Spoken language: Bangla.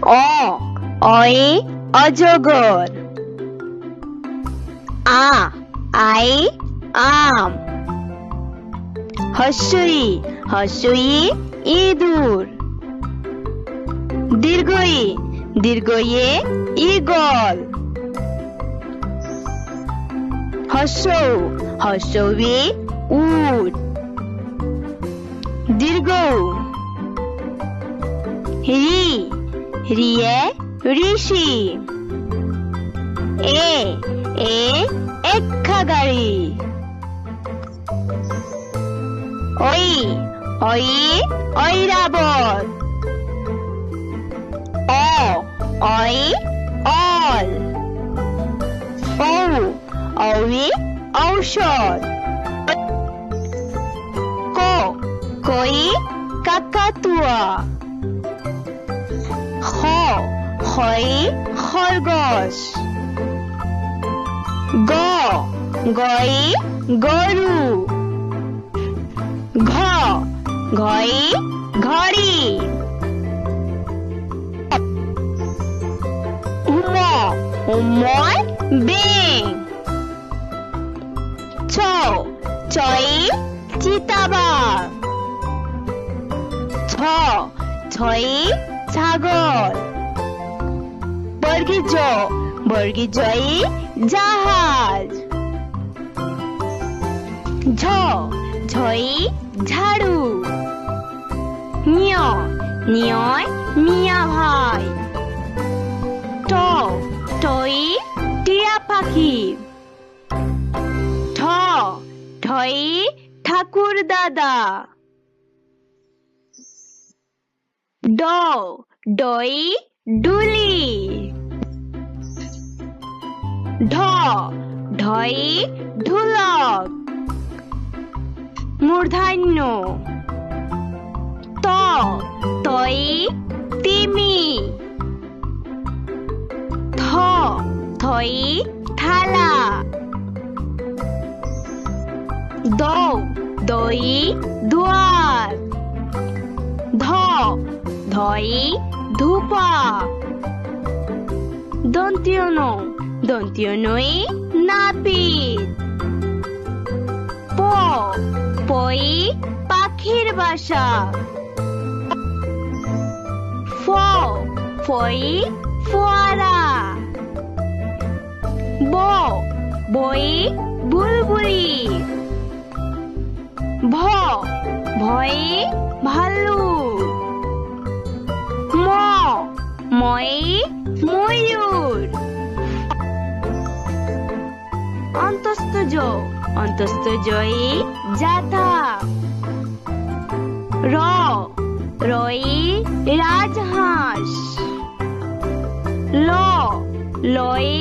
অ অয়ে অজগর। আ আই আম। হস্যই হস্যই ইঁদুর। দীর্ঘই দীর্ঘয়ে ঈগল। হস্যৌ হস্যবে উট। দীর্ঘ রি রিয়ে ঋষি। এ এ এক্কাগাড়ি। ঐ ঐ ঐরাবত। অ অই অল। ঔ ঔয়ে ঔষধ। ক কই কাকাতুয়া। খ খয়ে খরগোশ। গ গয়ে গরু। ঘ ঘয়ে ঘড়ি। উম উময় বেং। ছ ছয়ে চিতাবাঘ। ছ ছয়ে ছাগল। বর্গীয় জ বর্গীয় জয়ে জাহাজ। ঝ ঝয়ে ঝাড়ু। নিয় নিয়য় মিয়া ভাই। ট টয়ে টিয়া পাখি। ঠ ঠয়ে ঠাকুর দাদা। ড ডয়ে ডুলি। ঢ ঢয়ে ঢোলক। মূর্ধন্য ত তয়ে তিমি। থ থয়ে থালা। দ দয়ে দুয়ার। ধ ধয়ে ধূপা। দন্ত্য ন দন্ত্য নয়ে নাপিত। প পয়ে পাখির বাসা। ফ ফয়ে ফোয়ারা। ব বয়ে বুলবুলি। ভ ভয়ে ভাল্লুক। ম ময়ে ময়ূর। অন্তস্থ জ অন্তস্থ জয়ে জাতা। র রয়ে রাজহাঁস। ল লয়ে